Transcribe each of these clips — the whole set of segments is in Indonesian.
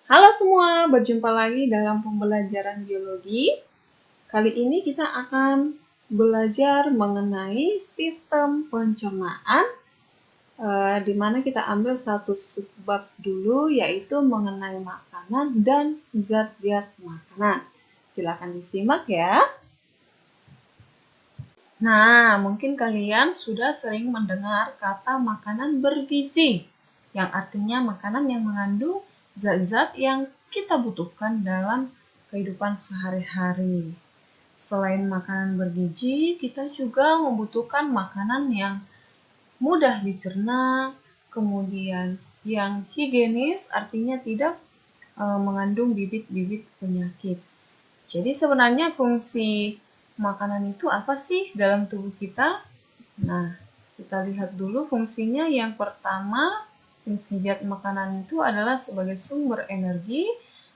Halo semua, berjumpa lagi dalam pembelajaran biologi. Kali ini kita akan belajar mengenai sistem pencernaan, di mana kita ambil satu subbab dulu, yaitu mengenai makanan dan zat-zat makanan. Silakan disimak ya. Nah, mungkin kalian sudah sering mendengar kata makanan bergizi, yang artinya makanan yang mengandung zat-zat yang kita butuhkan dalam kehidupan sehari-hari. Selain makanan bergizi, kita juga membutuhkan makanan yang mudah dicerna, kemudian yang higienis, artinya tidak mengandung bibit-bibit penyakit. Jadi sebenarnya fungsi makanan itu apa sih dalam tubuh kita? Nah, kita lihat dulu fungsinya. Yang pertama, fungsi zat makanan itu adalah sebagai sumber energi,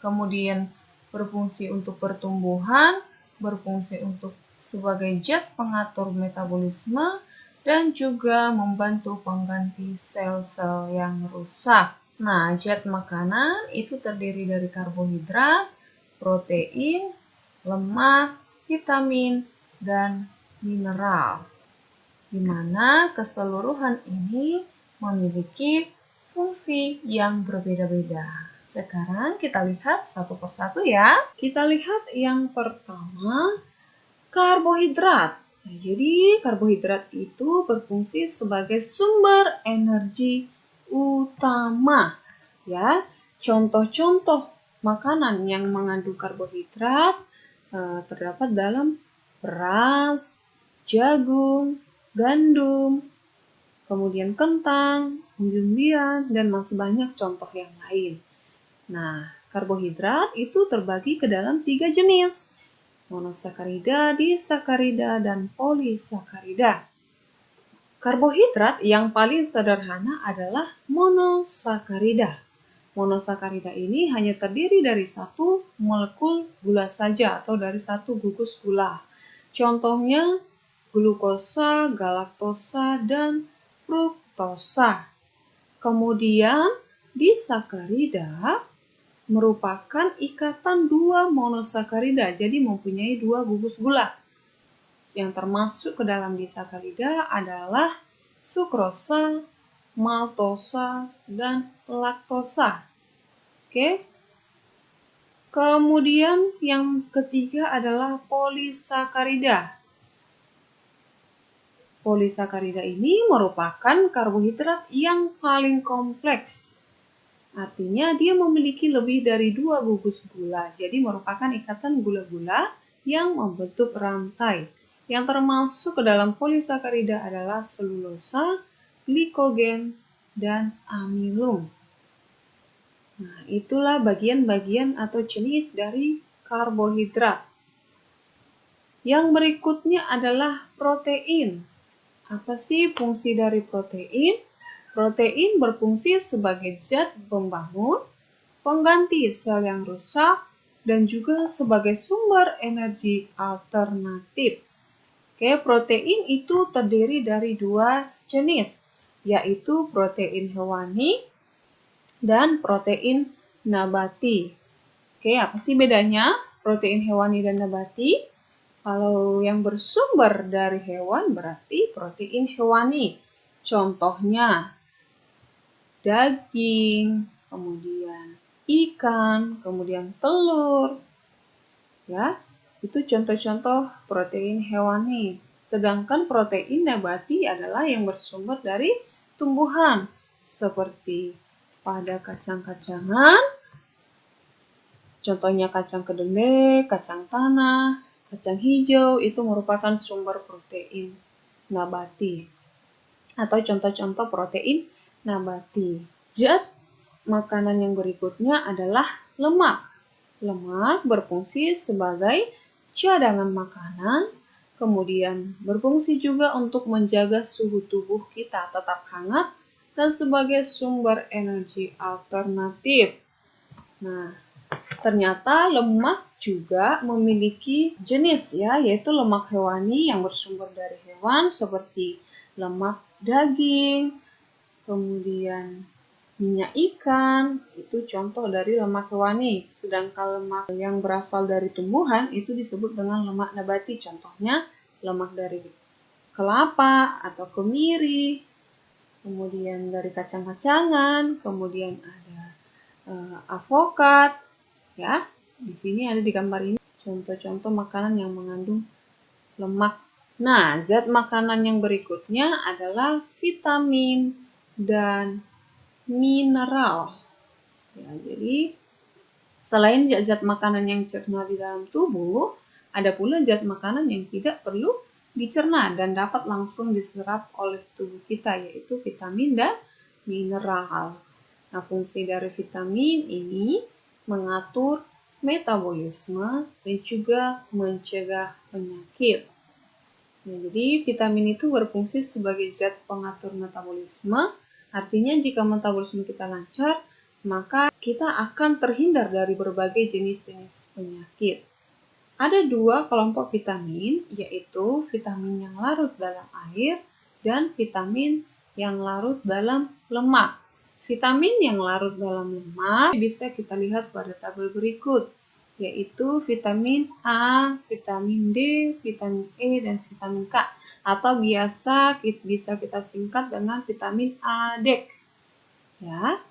kemudian berfungsi untuk pertumbuhan, berfungsi untuk sebagai zat pengatur metabolisme, dan juga membantu pengganti sel-sel yang rusak. Nah, zat makanan itu terdiri dari karbohidrat, protein, lemak, vitamin, dan mineral, di mana keseluruhan ini memiliki fungsi yang berbeda-beda. Sekarang kita lihat satu persatu ya. Kita lihat yang pertama, karbohidrat. Nah, jadi karbohidrat itu berfungsi sebagai sumber energi utama. Ya, contoh-contoh makanan yang mengandung karbohidrat terdapat dalam beras, jagung, gandum, kemudian kentang, umbi-umbian, dan masih banyak contoh yang lain. Nah, karbohidrat itu terbagi ke dalam 3 jenis: monosakarida, disakarida, dan polisakarida. Karbohidrat yang paling sederhana adalah monosakarida. Monosakarida ini hanya terdiri dari satu molekul gula saja atau dari satu gugus gula. Contohnya glukosa, galaktosa, dan fruktosa. Kemudian disakarida merupakan ikatan dua monosakarida, jadi mempunyai dua gugus gula. Yang termasuk ke dalam disakarida adalah sukrosa, maltosa, dan laktosa. Oke. Kemudian yang ketiga adalah polisakarida. Polisakarida ini merupakan karbohidrat yang paling kompleks. Artinya dia memiliki lebih dari 2 gugus gula. Jadi merupakan ikatan gula-gula yang membentuk rantai. Yang termasuk ke dalam polisakarida adalah selulosa, glikogen, dan amilum. Nah, itulah bagian-bagian atau jenis dari karbohidrat. Yang berikutnya adalah protein. Apa sih fungsi dari protein? Protein berfungsi sebagai zat pembangun, pengganti sel yang rusak, dan juga sebagai sumber energi alternatif. Oke, protein itu terdiri dari 2 jenis, yaitu protein hewani dan protein nabati. Oke, apa sih bedanya protein hewani dan nabati? Kalau yang bersumber dari hewan berarti protein hewani. Contohnya daging, kemudian ikan, kemudian telur. Ya, itu contoh-contoh protein hewani. Sedangkan protein nabati adalah yang bersumber dari tumbuhan, seperti pada kacang-kacangan, contohnya kacang kedelai, kacang tanah, kacang hijau, itu merupakan sumber protein nabati. Atau contoh-contoh protein nabati. Zat makanan yang berikutnya adalah lemak. Lemak berfungsi sebagai cadangan makanan, kemudian berfungsi juga untuk menjaga suhu tubuh kita tetap hangat dan sebagai sumber energi alternatif. Nah, ternyata lemak juga memiliki jenis ya, yaitu lemak hewani yang bersumber dari hewan seperti lemak daging, kemudian Minyak ikan itu contoh dari lemak hewani, sedangkan lemak yang berasal dari tumbuhan itu disebut dengan lemak nabati. Contohnya lemak dari kelapa atau kemiri, kemudian dari kacang-kacangan, kemudian ada avokat, ya. Di sini ada di gambar ini contoh-contoh makanan yang mengandung lemak. Nah, zat makanan yang berikutnya adalah vitamin dan mineral. Ya, jadi selain zat makanan yang cerna di dalam tubuh, ada pula zat makanan yang tidak perlu dicerna dan dapat langsung diserap oleh tubuh kita, yaitu vitamin dan mineral. Nah, fungsi dari vitamin ini mengatur metabolisme dan juga mencegah penyakit. Nah, jadi vitamin itu berfungsi sebagai zat pengatur metabolisme. Artinya jika metabolisme kita lancar, maka kita akan terhindar dari berbagai jenis-jenis penyakit. Ada dua kelompok vitamin, yaitu vitamin yang larut dalam air dan vitamin yang larut dalam lemak. Vitamin yang larut dalam lemak bisa kita lihat pada tabel berikut, yaitu vitamin A, vitamin D, vitamin E, dan vitamin K. Atau biasa bisa kita singkat dengan vitamin A, D. Ya.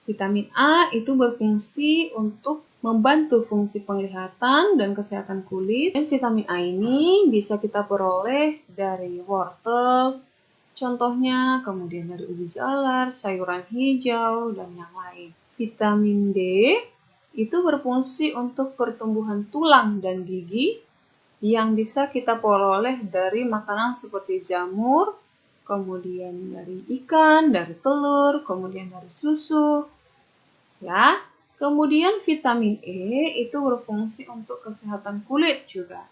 Vitamin A itu berfungsi untuk membantu fungsi penglihatan dan kesehatan kulit. Dan vitamin A ini bisa kita peroleh dari wortel, contohnya, kemudian dari ubi jalar, sayuran hijau, dan yang lain. Vitamin D itu berfungsi untuk pertumbuhan tulang dan gigi yang bisa kita peroleh dari makanan seperti jamur, kemudian dari ikan, dari telur, kemudian dari susu. Ya, kemudian vitamin E itu berfungsi untuk kesehatan kulit juga.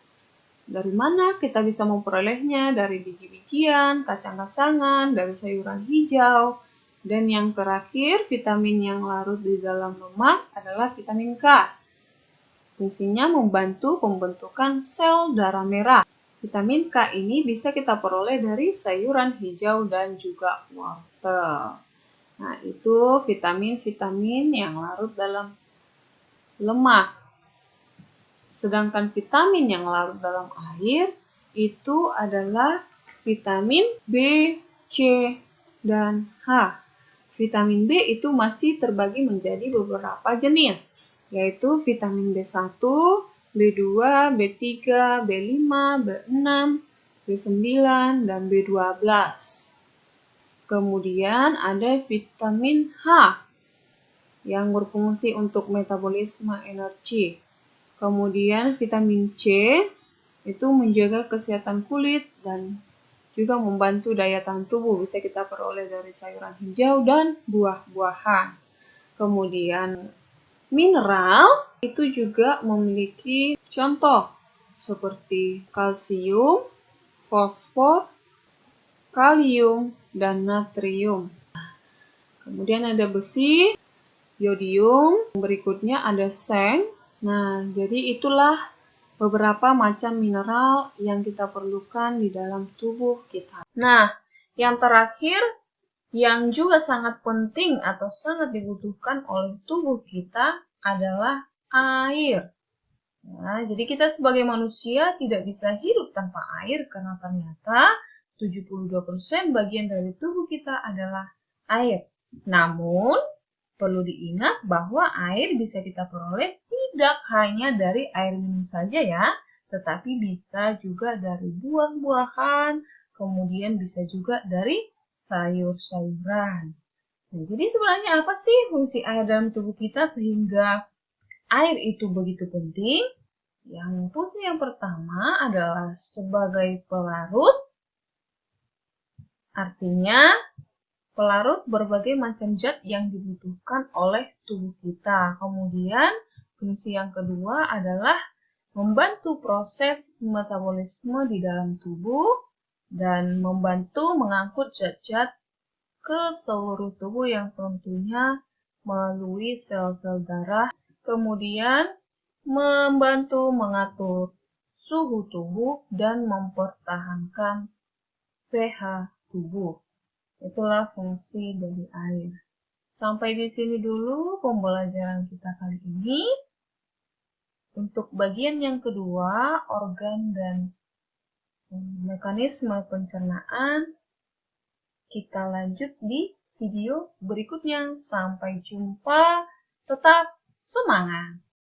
Dari mana kita bisa memperolehnya? Dari biji-bijian, kacang-kacangan, dari sayuran hijau. Dan yang terakhir, vitamin yang larut di dalam lemak adalah vitamin K. Fungsinya membantu pembentukan sel darah merah. Vitamin K ini bisa kita peroleh dari sayuran hijau dan juga wortel. Nah, itu vitamin-vitamin yang larut dalam lemak. Sedangkan vitamin yang larut dalam air itu adalah vitamin B, C, dan H. Vitamin B itu masih terbagi menjadi beberapa jenis, yaitu vitamin B1, B2, B3, B5, B6, B9, dan B12. Kemudian ada vitamin H yang berfungsi untuk metabolisme energi. Kemudian vitamin C itu menjaga kesehatan kulit dan juga membantu daya tahan tubuh, bisa kita peroleh dari sayuran hijau dan buah-buahan. Kemudian mineral itu juga memiliki contoh seperti kalsium, fosfor, kalium, dan natrium. Kemudian ada besi, yodium, berikutnya ada seng. Nah, jadi itulah beberapa macam mineral yang kita perlukan di dalam tubuh kita. Nah, yang terakhir yang juga sangat penting atau sangat dibutuhkan oleh tubuh kita adalah air. Nah, jadi kita sebagai manusia tidak bisa hidup tanpa air karena ternyata 72% bagian dari tubuh kita adalah air. Namun, perlu diingat bahwa air bisa kita peroleh tidak hanya dari air minum saja ya, tetapi bisa juga dari buah-buahan, kemudian bisa juga dari sayur-sayuran. Nah, jadi sebenarnya apa sih fungsi air dalam tubuh kita sehingga air itu begitu penting? Yang fungsi yang pertama adalah sebagai pelarut, artinya pelarut berbagai macam zat yang dibutuhkan oleh tubuh kita. Kemudian, fungsi yang kedua adalah membantu proses metabolisme di dalam tubuh dan membantu mengangkut zat-zat ke seluruh tubuh yang tentunya melalui sel-sel darah. Kemudian, membantu mengatur suhu tubuh dan mempertahankan pH tubuh. Itulah fungsi dari air. Sampai di sini dulu pembelajaran kita kali ini. Untuk bagian yang kedua, organ dan mekanisme pencernaan, kita lanjut di video berikutnya. Sampai jumpa, tetap semangat!